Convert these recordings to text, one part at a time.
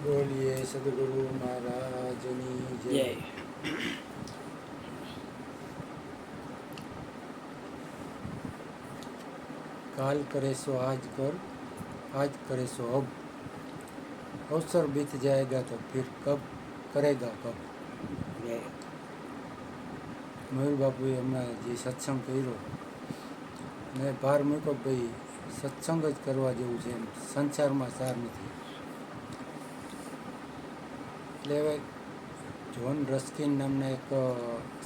બોલીએ સદગુરુ મહારાજની જય. જય. काल करे सो आज कर, आज करे सो अब, अवसर बीत जाएगा तो फिर कब करेगा कब. જય. મયુર બાપુએ હમણાં જે સત્સંગ કર્યો ને ભાર મૂક્યો ભાઈ સત્સંગ જ કરવા જેવું છે એમ, સંસારમાં સાર નથી. એટલે હવે જ્હોન રસ્કિન નામના એક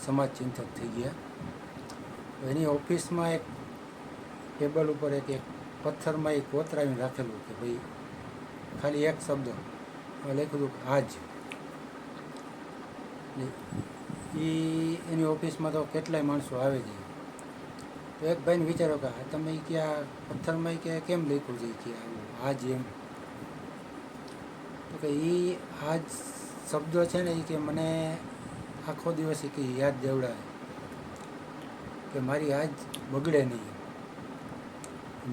સમાજ ચિંતક થઈ ગયા. એની ઓફિસમાં એક ટેબલ ઉપર એક પથ્થરમાં એક કોતરાવીને રાખેલું કે ભાઈ ખાલી એક શબ્દ લખ્યું આજ. એની ઓફિસમાં તો કેટલાય માણસો આવે છે. તો એક ભાઈને વિચારો કે આ તમે ક્યાં પથ્થરમાં કે કેમ લખ્યું છે કે આવું આજ એમ. તો કે એ આજ શબ્દો છે ને એ કે મને આખો દિવસ એ કે યાદ દેવડાવે કે મારી આજ બગડે નહીં.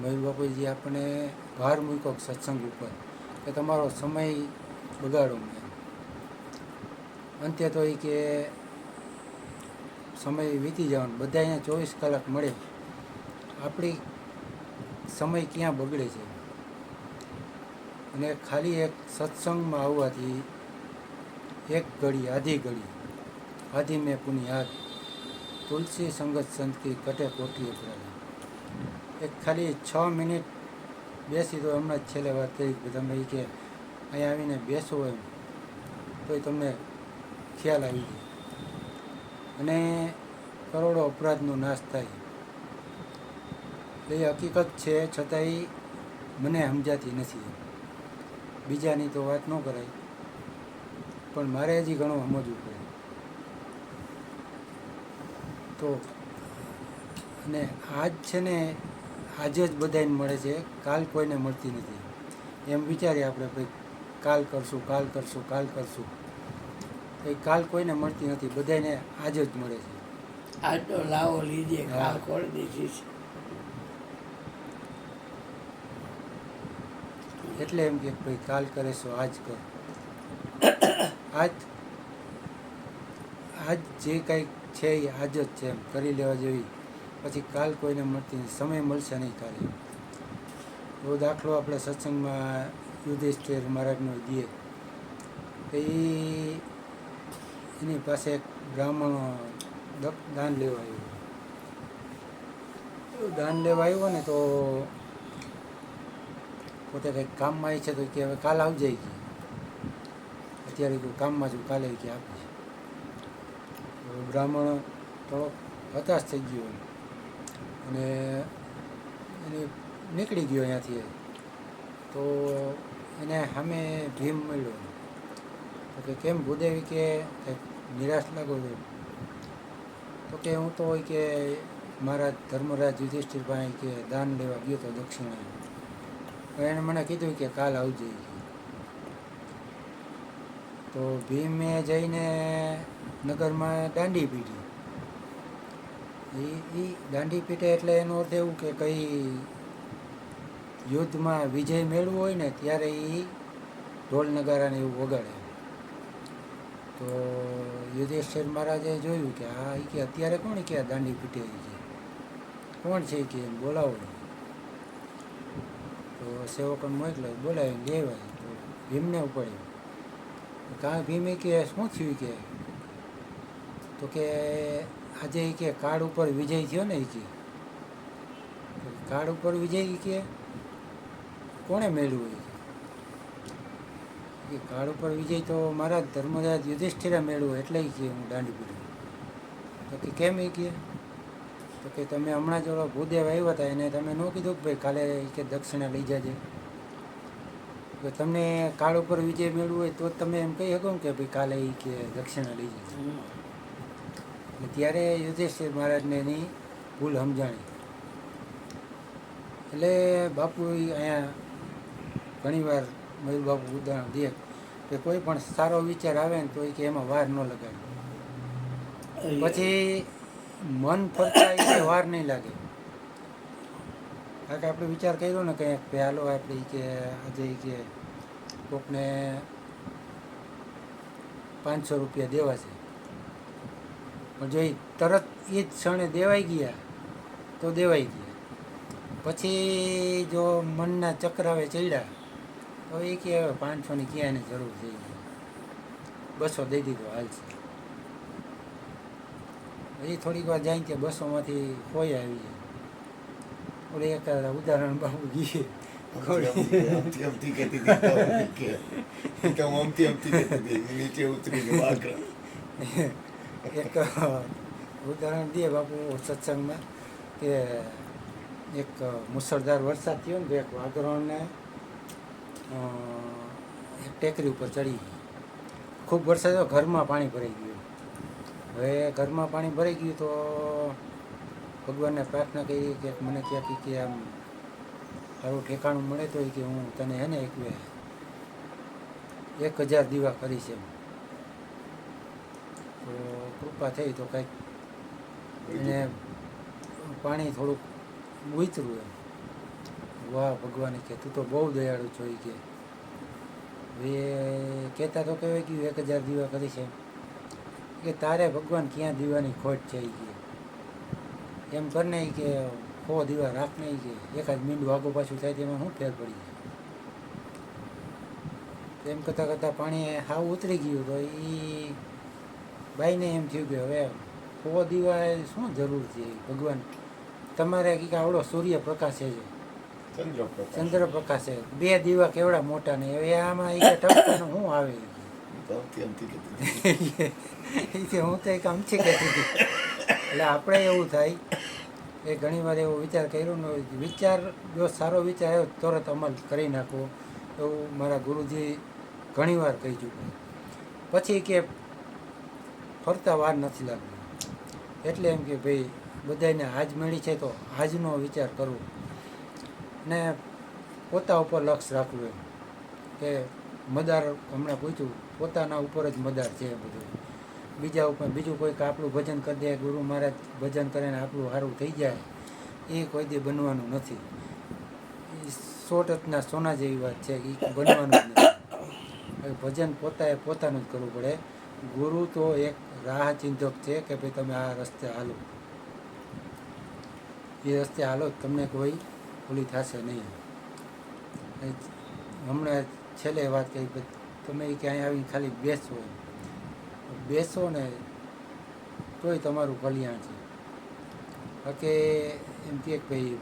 મયુર બાપુએ જે આપણને ભાર મૂક્યો સત્સંગ ઉપર કે તમારો સમય બગાડો નહીં. અંતે તો એ કે સમય વીતી જવાનો, બધા અહીંયા 24 કલાક મળે, આપણી સમય ક્યાં બગડે છે. અને ખાલી એક સત્સંગમાં આવવાથી એક ઘડી આધી મેં પુની યાદ, તુલસી સંગત સંત કી કટે કોટીએ પ્રાણ. એક ખાલી 6 મિનિટ બેસી તો હમણાં જ છેલ્લે વાત કરી કે તમે એ કે અહીંયા આવીને બેસો એમ તો તમને ખ્યાલ આવી જાય અને કરોડો અપરાધનો નાશ થાય. એ હકીકત છે, છતાંય મને સમજાતી નથી. બીજાની તો વાત ન કરાય, પણ મારે હજી ઘણું સમજવું પડે. તો અને આજ છે ને આજે જ બધાને મળે છે, કાલ કોઈને મળતી નથી. એમ વિચારીએ આપણે ભાઈ કાલ કરશું એ કાલ કોઈને મળતી નથી, બધાને આજ જ મળે છે. આજ તો લાવો લીજે, કાલ ખોલ દીધી છે. એટલે એમ કે ભાઈ કાલ કરે સો આજ કર. આજ જે કંઈક છે એ આજ જ છે એમ કરી લેવા જેવી. પછી કાલ કોઈને મળતી નથી, સમય મળશે નહીં કાલે. એવો દાખલો આપણે સત્સંગમાં યુધિષ્ઠિર મહારાજનો દઈએ કે એની પાસે એક બ્રાહ્મણ દાન લેવા આવ્યો ને તો પોતે કંઈક કામમાં છે તો કે હવે કાલ આવજે કે અત્યારે કોઈ કામમાં છું, કાલે કે આપીશ. બ્રાહ્મણ થોડો હતાશ થઈ ગયો અને એને નીકળી ગયો અહીંયાથી. તો એને સામે ભીમ મળ્યો તો કે કેમ ભૂદેવી કે નિરાશ લાગો છો? તો કે હું તો હોય કે મારા ધર્મરાજ યુધિષ્ઠિર પાસે કે દાન લેવા ગયો તો દક્ષિણા. એણે મને કીધું કે કાલ આવજે. તો ભીમે જઈને નગરમાં દાંડી પીટી. એ દાંડી પીટે એટલે એનો અર્થ એવું કે કંઈ યુદ્ધમાં વિજય મેળવવો હોય ને ત્યારે એ ઢોલ નગારાને એવું વગાડે. તો યુધિષ્ઠિર મહારાજે જોયું કે આ કે અત્યારે કોણ કે દાંડી પીટે છે, કોણ છે કે બોલાવો. તો સેવકોને મોકલે, બોલાવીને લેવાય. તો ભીમને ઉપાડ્યો. કાં ભીમે કે શું થયું કે? તો કે આજે કે કાળ ઉપર વિજય થયો ને કે કાળ ઉપર વિજય કે કોણે મેળવ્યો કે કાળ ઉપર વિજય તો મારા ધર્મરાજ યુધિષ્ઠિરે મેળવ્યો, એટલે કે હું દાંડી પીડ્યો. તો કે કેમ એ કે? તો કે તમે હમણાં જ ઓલો ભૂદેવ આવ્યા હતા એને તમે ન કીધું કે ભાઈ કાલે કે દક્ષિણા લઈ જજે. તો તમને કાળ ઉપર વિજય મેળવવું હોય તો તમે એમ કહી શકો કે ભાઈ કાલે એ કે દક્ષિણા લઈ જજે. ત્યારે યુધિષ્ઠિર મહારાજને એની ભૂલ સમજાણી. એટલે બાપુ અહીંયા ઘણીવાર મયુર બાપુ ઉદાહરણ દે કે કોઈ પણ સારો વિચાર આવે ને તો એ કે એમાં વાર ન લગાડે, પછી મન ફરતા એ વાર નહીં લાગે. કારણ કે આપણે વિચાર કર્યો ને કંઈક હાલો આપણે કે આજે કે કોકને રૂપિયા દેવા છે. પણ જો એ તરત એ જ ક્ષણે દેવાઈ ગયા તો દેવાઈ ગયા. પછી જો મનના ચક્રાવે ચડ્યા તો એ કે હવે 500ની ક્યાં એની જરૂર છે, 200 દઈ દીધો હાલ છે. પછી થોડીક વાર જાય કે 200માંથી કોઈ આવી જાય. ઓલે એક ઉદાહરણ બાબુ ગીએ અમથી કહેતી હતી તો અમથી કહેતી હતી નીચે ઉતરીને વાઘરા. એક ઉદાહરણ દે બાપુ સત્સંગમાં કે એક મુસળધાર વરસાદ થયો ને તો એક વાઘરોને એક ટેકરી ઉપર ચડી ગઈ. ખૂબ વરસાદ થયો, ઘરમાં પાણી ભરાઈ ગયું. હવે ઘરમાં પાણી ભરાઈ ગયું તો ભગવાનને પ્રાર્થના કરી કે મને ક્યાંક કે આમ સારું ઠેકાણું મળે તો કે હું તને હે ને 1000 દીવા કરીશ એમ. તો કૃપા થઈ તો કંઈક એને પાણી થોડુંક ઉતર્યું એમ. વાહ ભગવાને કે તું તો બહુ દયાળુ છો એ કે. હવે કહેતા તો કહેવાય ગયું 1000 દીવા કરીશ એમ કે તારે ભગવાન ક્યાં દીવાની ખોટ છે એ કે એમ કરને કે 100 દીવા રાખને કે એકાદ મીંડું આગું પાછું થાય તેમાં શું ફેર પડી જાય. એમ કરતાં કરતાં પાણી હાવ ઉતરી ગયું તો એ બાઈને એમ થયું કે હવે 100 દીવા શું જરૂર છે ભગવાન, તમારે કંઈક આવડો સૂર્યપ્રકાશ છે, ચંદ્રપ્રકાશ છે, 2 દીવા કેવડા મોટા ને હવે આમાં એ ટપકાનું શું આવે એ હું તો એક અમથી કહેતી હતી. એટલે આપણે એવું થાય એ ઘણી વાર એવો વિચાર કર્યો ને વિચાર જો સારો વિચાર આવ્યો તરત અમલ કરી નાખવો એવું મારા ગુરુજી ઘણી વાર કહી ચૂક્યા. પછી કે ફરતા વાર નથી લાગતી. એટલે એમ કે ભાઈ બધાને આજ મળી છે તો આજનો વિચાર કરવો ને પોતા ઉપર લક્ષ રાખવું એમ કે મદાર હમણાં પૂછ્યું પોતાના ઉપર જ મદાર છે બધું. બીજા ઉપર બીજું કોઈક આપણું ભજન કરી દે, ગુરુ મહારાજ ભજન કરીને આપણું સારું થઈ જાય એ કોઈ દી બનવાનું નથી. એ 100% સોના જેવી વાત છે, એ બનવાનું જ નથી. ભજન પોતાનું જ કરવું પડે. ગુરુ તો એક રાહ ચિંતક છે કે ભાઈ તમે આ રસ્તે હાલો, એ રસ્તે હાલો તમને કોઈ ભૂલી થશે નહીં. હમણાં છેલ્લે વાત કહી તમે ક્યાંય આવીને ખાલી બેસો ને તોય તમારું કલ્યાણ છે. બાકી એમ કે ભાઈ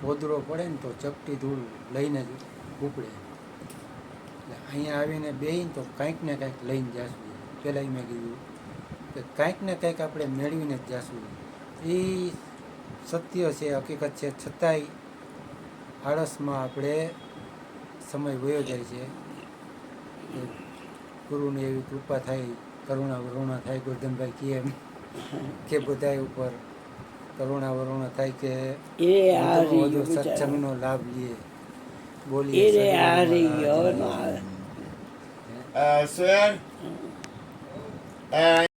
પોદરો પડે ને તો ચપટી ધૂળ લઈને જ ઉપડે. એટલે અહીંયા આવીને બેહીને તો કંઈક ને કંઈક લઈને જાશું. પહેલાં મેં કીધું કે કંઈક ને કંઈક આપણે મેળવીને જ જાશું. એ સત્ય છે, હકીકત છે. છતાંય આળસમાં આપણે સમય વયો જાય છે. ગુરુની એવી કૃપા થાય, કરુણા વરુણા થાય. ગોરધનભાઈ કહે એમ કે બધા ઉપર કરુણા વરુણા થાય કે વધુ સત્સંગનો લાભ લઈએ. બોલીએ સ્વયં